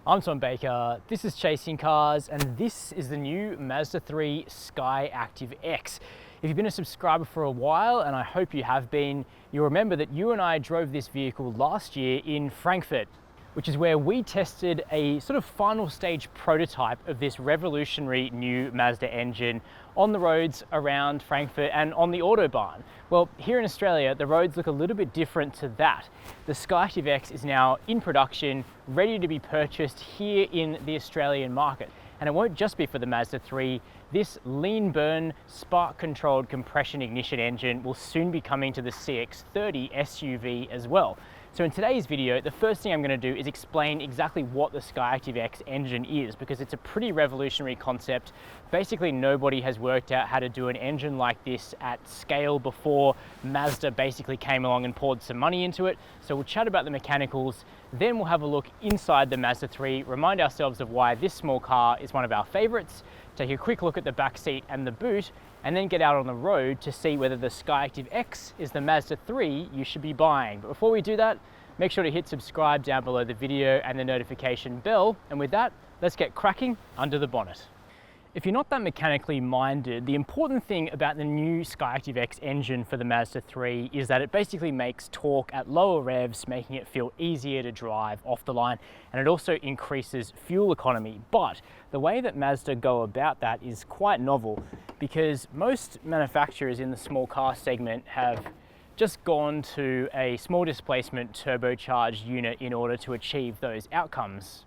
I'm Tom Baker, this is Chasing Cars, and this is the new Mazda 3 Skyactiv-X. If you've been a subscriber for a while, and I hope you have been, you'll remember that you and I drove this vehicle last year in Frankfurt, which is where we tested a sort of final stage prototype of this revolutionary new Mazda engine on the roads around Frankfurt and on the Autobahn. Well, here in Australia, the roads look a little bit different to that. The Skyactiv-X is now in production, ready to be purchased here in the Australian market. And it won't just be for the Mazda 3. This lean burn, spark controlled compression ignition engine will soon be coming to the CX-30 SUV as well. So in today's video, the first thing I'm going to do is explain exactly what the Skyactiv-X engine is, because it's a pretty revolutionary concept. Basically, nobody has worked out how to do an engine like this at scale before. Mazda basically came along and poured some money into it. So we'll chat about the mechanicals, then we'll have a look inside the Mazda 3, remind ourselves of why this small car is one of our favorites, take a quick look at the back seat and the boot, and then get out on the road to see whether the Skyactiv-X is the Mazda 3 you should be buying. But before we do that, make sure to hit subscribe down below the video and the notification bell. And with that, let's get cracking under the bonnet. If you're not that mechanically minded, the important thing about the new Skyactiv-X engine for the Mazda 3 is that it basically makes torque at lower revs, making it feel easier to drive off the line, and it also increases fuel economy. But the way that Mazda go about that is quite novel, because most manufacturers in the small car segment have just gone to a small displacement turbocharged unit in order to achieve those outcomes.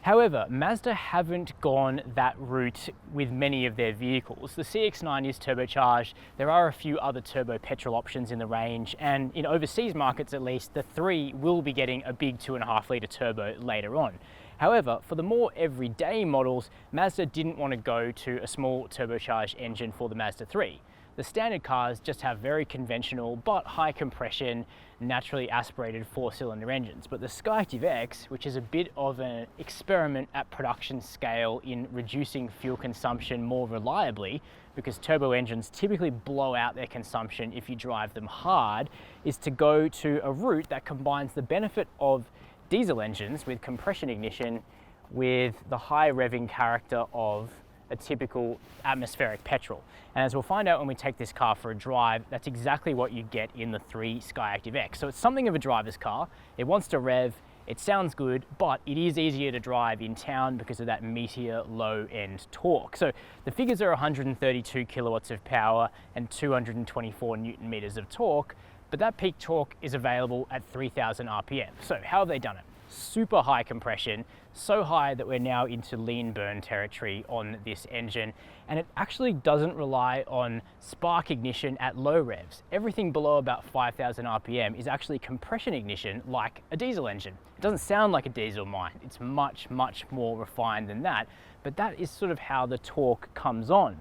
However, Mazda haven't gone that route with many of their vehicles. The CX-9 is turbocharged, there are a few other turbo petrol options in the range, and in overseas markets at least, the 3 will be getting a big 2.5 litre turbo later on. However, for the more everyday models, Mazda didn't want to go to a small turbocharged engine for the Mazda 3. The standard cars just have very conventional but high compression, naturally aspirated 4-cylinder engines. But the Skyactiv-X, which is a bit of an experiment at production scale in reducing fuel consumption more reliably, because turbo engines typically blow out their consumption if you drive them hard, is to go to a route that combines the benefit of diesel engines with compression ignition with the high revving character of a typical atmospheric petrol. And as we'll find out when we take this car for a drive, that's exactly what you get in the 3 Skyactiv-X. So it's something of a driver's car. It wants to rev, it sounds good, but it is easier to drive in town because of that meteor low end torque. So the figures are 132 kilowatts of power and 224 Newton meters of torque, but that peak torque is available at 3000 RPM. So how have they done it? Super high compression, so high that we're now into lean burn territory on this engine, and it actually doesn't rely on spark ignition at low revs. Everything below about 5000 RPM is actually compression ignition like a diesel engine. It doesn't sound like a diesel, mind, it's much more refined than that, but that is sort of how the torque comes on.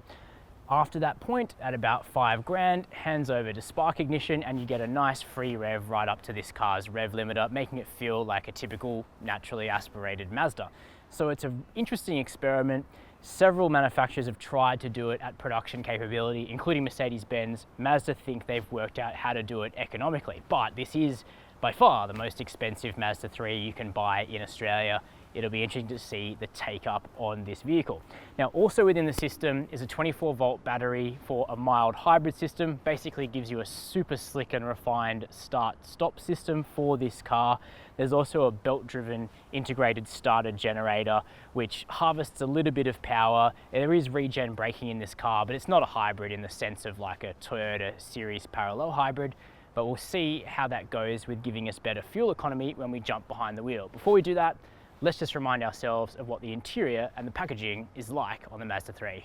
After that point, at about 5 grand, hands over to spark ignition and you get a nice free rev right up to this car's rev limiter, making it feel like a typical naturally aspirated Mazda. So it's an interesting experiment. Several manufacturers have tried to do it at production capability, including Mercedes-Benz. Mazda think they've worked out how to do it economically, but this is by far the most expensive Mazda 3 you can buy in Australia. It'll be interesting to see the take up on this vehicle. Now, also within the system is a 24-volt battery for a mild hybrid system. Basically gives you a super slick and refined start-stop system for this car. There's also a belt-driven integrated starter generator, which harvests a little bit of power. There is regen braking in this car, but it's not a hybrid in the sense of like a Toyota Series parallel hybrid. But we'll see how that goes with giving us better fuel economy when we jump behind the wheel. Before we do that, let's just remind ourselves of what the interior and the packaging is like on the Mazda 3.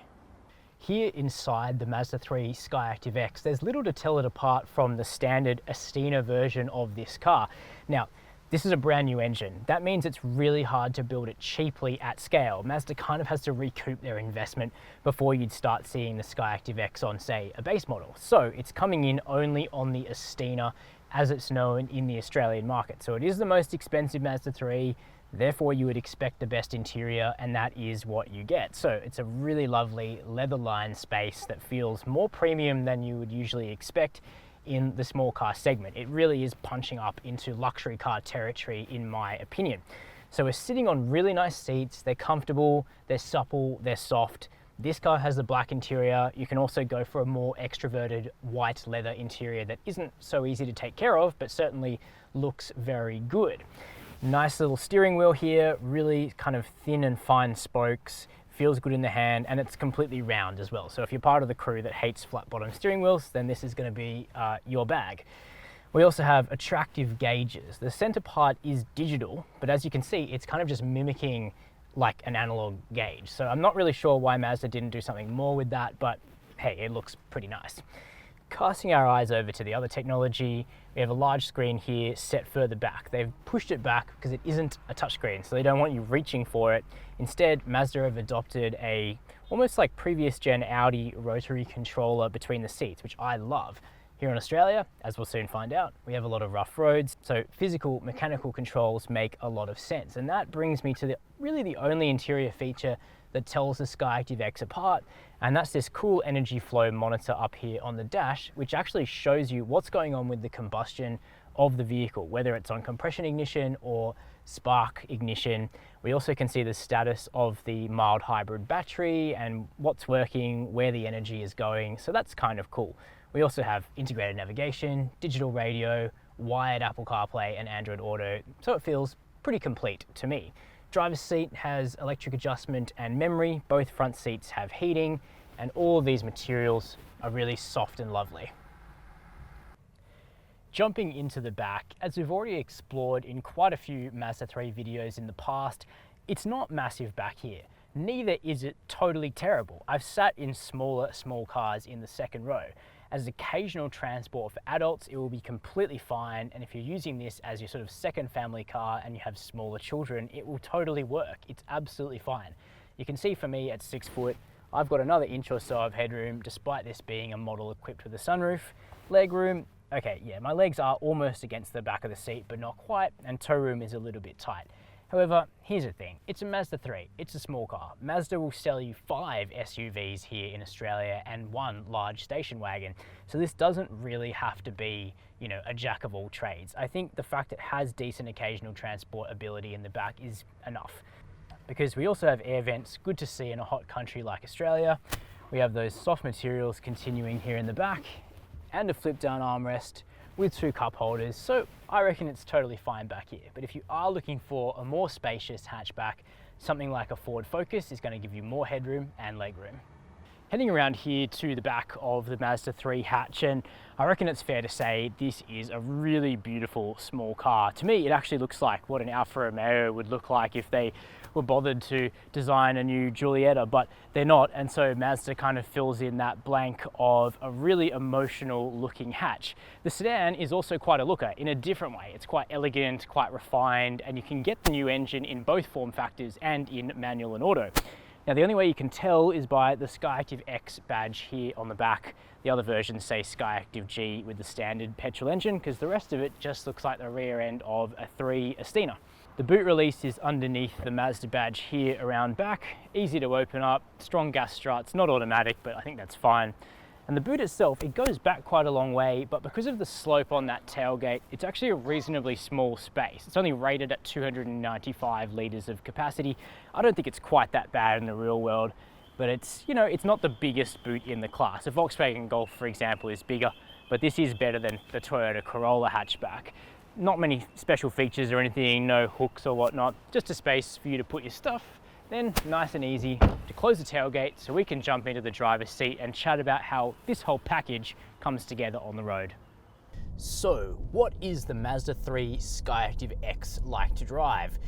Here inside the Mazda 3 Skyactiv-X, there's little to tell it apart from the standard Astina version of this car. Now, this is a brand new engine. That means it's really hard to build it cheaply at scale. Mazda kind of has to recoup their investment before you'd start seeing the Skyactiv-X on, say, a base model. So it's coming in only on the Astina as it's known in the Australian market. So it is the most expensive Mazda 3. Therefore, you would expect the best interior, and that is what you get. So it's a really lovely leather-lined space that feels more premium than you would usually expect in the small car segment. It really is punching up into luxury car territory, in my opinion. So we're sitting on really nice seats. They're comfortable, they're supple, they're soft. This car has the black interior. You can also go for a more extroverted white leather interior that isn't so easy to take care of, but certainly looks very good. Nice little steering wheel here, really kind of thin and fine spokes, feels good in the hand, and it's completely round as well. So if you're part of the crew that hates flat bottom steering wheels, then this is going to be your bag. We also have attractive gauges. The center part is digital, but as you can see, it's kind of just mimicking like an analog gauge. So I'm not really sure why Mazda didn't do something more with that, but hey, it looks pretty nice. Casting our eyes over to the other technology, we have a large screen here set further back. They've pushed it back because it isn't a touchscreen, so they don't want you reaching for it. Instead, Mazda have adopted a almost like previous gen Audi rotary controller between the seats, which I love. Here in Australia, as we'll soon find out, we have a lot of rough roads, so physical mechanical controls make a lot of sense. And that brings me to really the only interior feature that tells the Skyactiv-X apart, and that's this cool energy flow monitor up here on the dash, which actually shows you what's going on with the combustion of the vehicle, whether it's on compression ignition or spark ignition. We also can see the status of the mild hybrid battery and what's working, where the energy is going, so that's kind of cool. We also have integrated navigation, digital radio, wired Apple CarPlay and Android Auto, so it feels pretty complete to me. Driver's seat has electric adjustment and memory, both front seats have heating, and all of these materials are really soft and lovely. Jumping into the back, as we've already explored in quite a few Mazda 3 videos in the past, it's not massive back here. Neither is it totally terrible. I've sat in small cars in the second row. As occasional transport for adults, it will be completely fine. And if you're using this as your sort of second family car and you have smaller children, it will totally work. It's absolutely fine. You can see for me at 6 foot, I've got another inch or so of headroom, despite this being a model equipped with a sunroof. Leg room, okay, yeah, my legs are almost against the back of the seat, but not quite, and toe room is a little bit tight. However, here's the thing, it's a Mazda 3, it's a small car. Mazda will sell you 5 SUVs here in Australia and 1 large station wagon. So this doesn't really have to be, you know, a jack of all trades. I think the fact it has decent occasional transport ability in the back is enough. Because we also have air vents, good to see in a hot country like Australia. We have those soft materials continuing here in the back and a flip down armrest with 2 cup holders, so I reckon it's totally fine back here. But if you are looking for a more spacious hatchback, something like a Ford Focus is going to give you more headroom and legroom. Heading around here to the back of the Mazda 3 hatch, and I reckon it's fair to say this is a really beautiful small car. To me, it actually looks like what an Alfa Romeo would look like if they were bothered to design a new Giulietta, but they're not, and so Mazda kind of fills in that blank of a really emotional looking hatch. The sedan is also quite a looker in a different way. It's quite elegant, quite refined, and you can get the new engine in both form factors and in manual and auto. Now, the only way you can tell is by the Skyactiv-X badge here on the back. The other versions say Skyactiv-G with the standard petrol engine, because the rest of it just looks like the rear end of a 3 Astina. The boot release is underneath the Mazda badge here around back. Easy to open up, strong gas struts, not automatic, but I think that's fine. And the boot itself, it goes back quite a long way, but because of the slope on that tailgate, it's actually a reasonably small space. It's only rated at 295 litres of capacity. I don't think it's quite that bad in the real world, but it's, you know, it's not the biggest boot in the class. A Volkswagen Golf, for example, is bigger, but this is better than the Toyota Corolla hatchback. Not many special features or anything, no hooks or whatnot, just a space for you to put your stuff. Then nice and easy to close the tailgate so we can jump into the driver's seat and chat about how this whole package comes together on the road. So what is the Mazda 3 Skyactiv-X like to drive?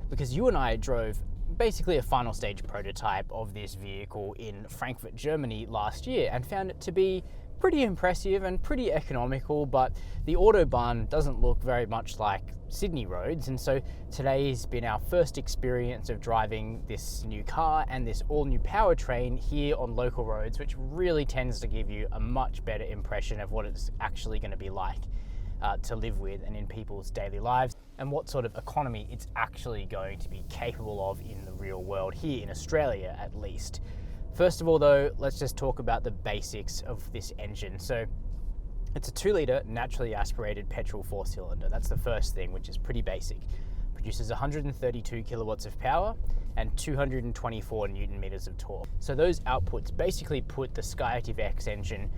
Because you and I drove basically a final stage prototype of this vehicle in Frankfurt, Germany last year and found it to be pretty impressive and pretty economical, but the Autobahn doesn't look very much like Sydney roads, and so today's been our first experience of driving this new car and this all-new powertrain here on local roads, which really tends to give you a much better impression of what it's actually going to be like to live with and in people's daily lives, and what sort of economy it's actually going to be capable of in the real world, here in Australia at least. First of all though, let's just talk about the basics of this engine. So it's a 2-litre naturally aspirated petrol 4-cylinder. That's the first thing, which is pretty basic. produces 132 kilowatts of power and 224 Newton meters of torque. So those outputs basically put the Skyactiv-X engine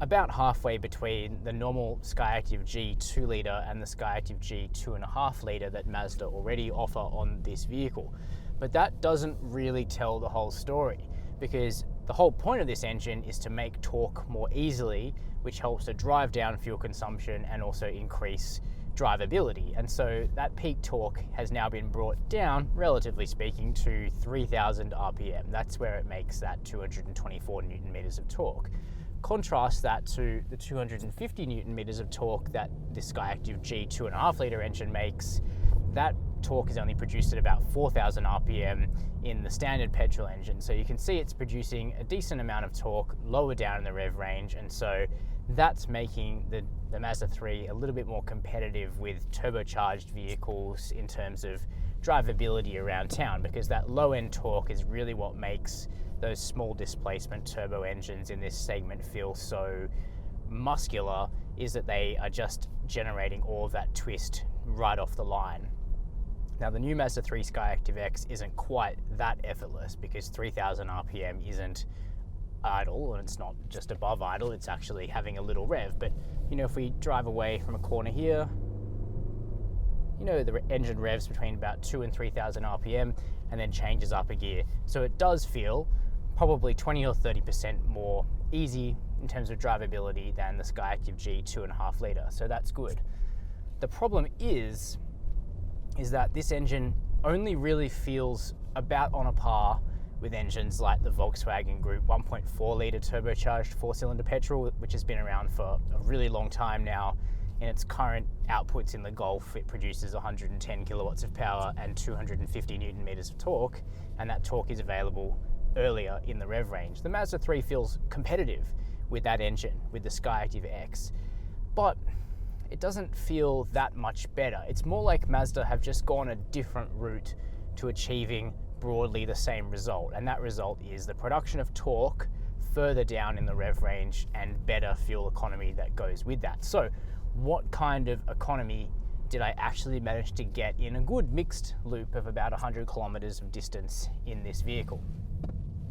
about halfway between the normal Skyactiv-G 2 litre and the Skyactiv-G 2.5 litre that Mazda already offer on this vehicle. But that doesn't really tell the whole story, because the whole point of this engine is to make torque more easily, which helps to drive down fuel consumption and also increase drivability. And so that peak torque has now been brought down, relatively speaking, to 3,000 RPM. That's where it makes that 224 Newton meters of torque. Contrast that to the 250 Newton meters of torque that the Skyactiv-G 2.5 litre engine makes. That torque is only produced at about 4,000 RPM in the standard petrol engine. So you can see it's producing a decent amount of torque lower down in the rev range, and so that's making the Mazda 3 a little bit more competitive with turbocharged vehicles in terms of drivability around town, because that low end torque is really what makes those small displacement turbo engines in this segment feel so muscular, is that they are just generating all of that twist right off the line. Now, the new Mazda 3 Skyactiv-X isn't quite that effortless, because 3,000 RPM isn't idle, and it's not just above idle, it's actually having a little rev. But you know, if we drive away from a corner here, you know, the engine revs between about 2 and 3,000 RPM and then changes up a gear. So it does feel probably 20 or 30% more easy in terms of drivability than the Skyactiv-G 2.5 litre. So that's good. The problem is that this engine only really feels about on a par with engines like the Volkswagen Group 1.4 litre turbocharged 4-cylinder petrol, which has been around for a really long time now. In its current outputs in the Golf, it produces 110 kilowatts of power and 250 Newton meters of torque, and that torque is available earlier in the rev range. The Mazda 3 feels competitive with that engine, with the Skyactiv-X, but it doesn't feel that much better. It's more like Mazda have just gone a different route to achieving broadly the same result, and that result is the production of torque further down in the rev range and better fuel economy that goes with that. So what kind of economy did I actually manage to get in a good mixed loop of about 100 kilometers of distance in this vehicle?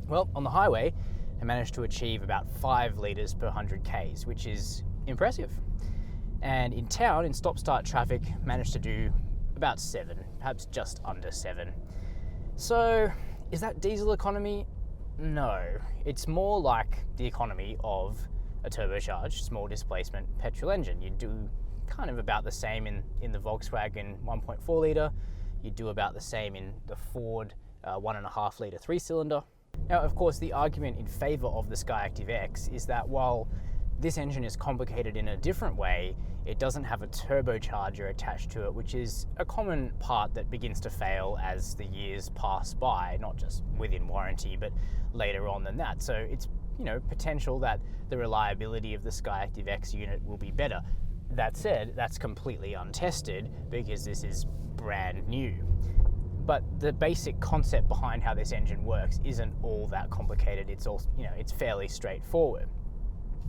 Well, on the highway, I managed to achieve about 5 litres per 100 Ks, which is impressive. And in town, in stop-start traffic, managed to do about 7, perhaps just under 7. So, is that diesel economy? No. It's more like the economy of a turbocharged, small displacement petrol engine. You do kind of about the same in the Volkswagen 1.4 litre. You do about the same in the Ford 1.5 litre 3-cylinder. Now, of course, the argument in favour of the Skyactiv-X is that while this engine is complicated in a different way, it doesn't have a turbocharger attached to it, which is a common part that begins to fail as the years pass by, not just within warranty, but later on than that. So it's, you know, potential that the reliability of the Skyactiv-X unit will be better. That said, that's completely untested because this is brand new. But the basic concept behind how this engine works isn't all that complicated. It's all, you know, it's fairly straightforward.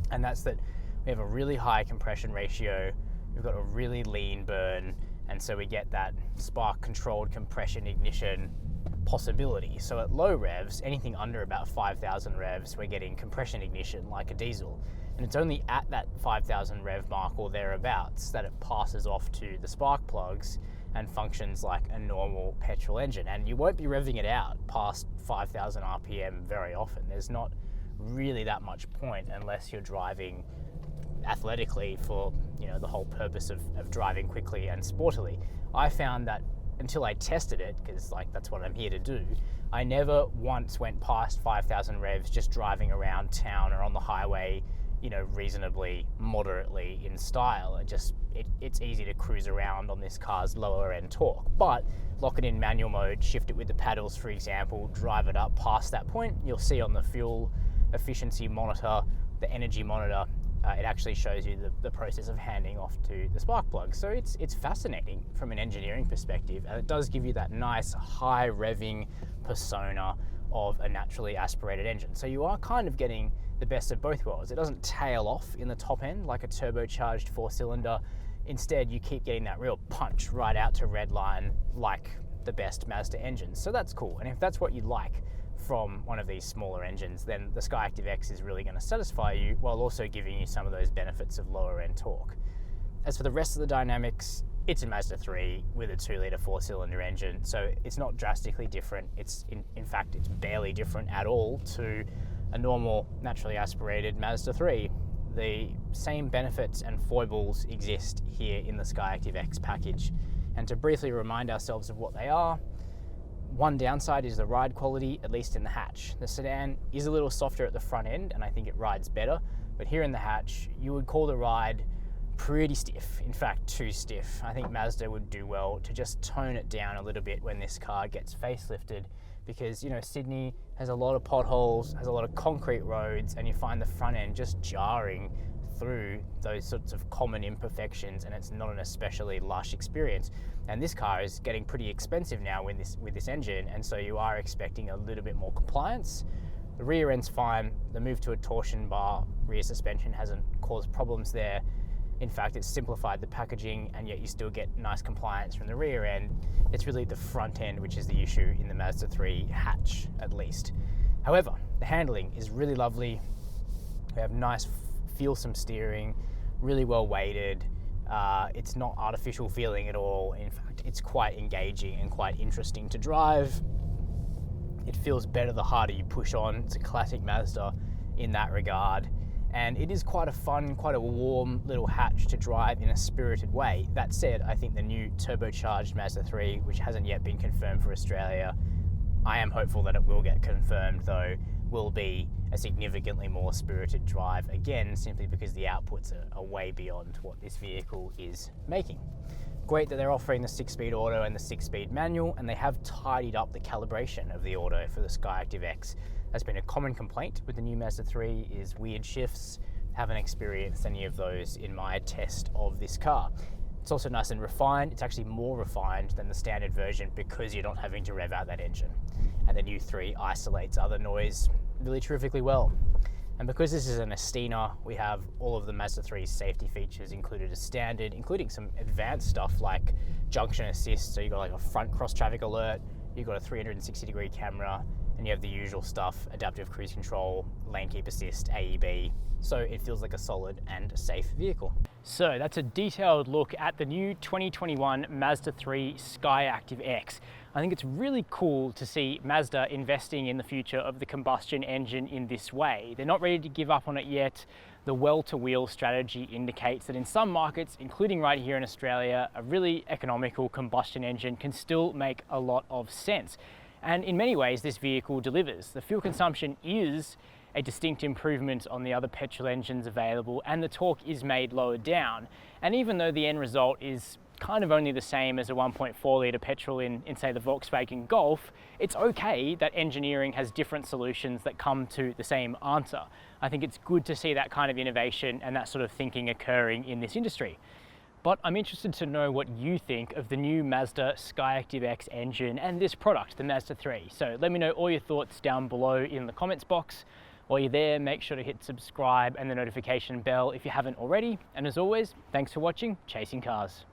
And that's that we have a really high compression ratio, we've got a really lean burn, and so we get that spark controlled compression ignition possibility. So at low revs, anything under about 5,000 revs, we're getting compression ignition like a diesel. And it's only at that 5,000 rev mark or thereabouts that it passes off to the spark plugs and functions like a normal petrol engine. And you won't be revving it out past 5,000 RPM very often. There's not really that much point unless you're driving athletically for, you know, the whole purpose of driving quickly and sportily. I found that until I tested it, because like that's what I'm here to do, I never once went past 5,000 revs just driving around town or on the highway, you know, reasonably moderately in style. It's easy to cruise around on this car's lower end torque, but lock it in manual mode, shift it with the paddles, for example, drive it up past that point, you'll see on the fuel efficiency monitor, the energy monitor, it actually shows you the process of handing off to the spark plug. So it's fascinating from an engineering perspective, and it does give you that nice high revving persona of a naturally aspirated engine. So you are kind of getting the best of both worlds. It doesn't tail off in the top end like a turbocharged 4-cylinder Instead, you keep getting that real punch right out to red line like the best Mazda engines. So that's cool. And if that's what you like from one of these smaller engines, then the Skyactiv-X is really going to satisfy you while also giving you some of those benefits of lower end torque. As for the rest of the dynamics, it's a Mazda 3 with a 2-litre 4-cylinder engine, so it's not drastically different. In fact, it's barely different at all to a normal, naturally aspirated Mazda 3. The same benefits and foibles exist here in the Skyactiv-X package. And to briefly remind ourselves of what they are, one downside is the ride quality, at least in the hatch. The sedan is a little softer at the front end, and I think it rides better, but here in the hatch, you would call the ride pretty stiff, in fact too stiff. I think Mazda would do well to just tone it down a little bit when this car gets facelifted, because Sydney has a lot of potholes, has a lot of concrete roads, and you find the front end just jarring through those sorts of common imperfections, and it's not an especially lush experience. And this car is getting pretty expensive now with this engine, and so you are expecting a little bit more compliance. The rear end's fine. The move to a torsion bar rear suspension hasn't caused problems there. In fact, it's simplified the packaging, and yet you still get nice compliance from the rear end. It's really the front end which is the issue in the Mazda 3 hatch, at least. However, the handling is really lovely. We have nice feelsome steering, really well weighted. It's not artificial feeling at all. In fact, it's quite engaging and quite interesting to drive. It feels better the harder you push on. It's a classic Mazda in that regard. And it is quite a fun, quite a warm little hatch to drive in a spirited way. That said, I think the new turbocharged Mazda 3, which hasn't yet been confirmed for Australia, I am hopeful that it will get confirmed though, will be a significantly more spirited drive, again, simply because the outputs are way beyond what this vehicle is making. Great that they're offering the 6-speed auto and the 6-speed manual, and they have tidied up the calibration of the auto for the Skyactiv-X. That's been a common complaint with the new Mazda 3 is weird shifts. Haven't experienced any of those in my test of this car. It's also nice and refined. It's actually more refined than the standard version because you're not having to rev out that engine. And the new 3 isolates other noise really terrifically well. And because this is an Astina, we have all of the Mazda 3's safety features included as standard, including some advanced stuff like junction assist. So you've got like a front cross traffic alert, you've got a 360-degree camera, and you have the usual stuff, adaptive cruise control, lane keep assist, AEB. So it feels like a solid and safe vehicle. So that's a detailed look at the new 2021 Mazda 3 Skyactiv-X. I think it's really cool to see Mazda investing in the future of the combustion engine in this way. They're not ready to give up on it yet. The well-to-wheel strategy indicates that in some markets, including right here in Australia, a really economical combustion engine can still make a lot of sense. And in many ways, this vehicle delivers. The fuel consumption is a distinct improvement on the other petrol engines available, and the torque is made lower down. And even though the end result is kind of only the same as a 1.4 litre petrol in say the Volkswagen Golf, it's okay that engineering has different solutions that come to the same answer. I think it's good to see that kind of innovation and that sort of thinking occurring in this industry. But I'm interested to know what you think of the new Mazda Skyactiv-X engine and this product, the Mazda 3. So let me know all your thoughts down below in the comments box. While you're there, make sure to hit subscribe and the notification bell if you haven't already. And as always, thanks for watching Chasing Cars.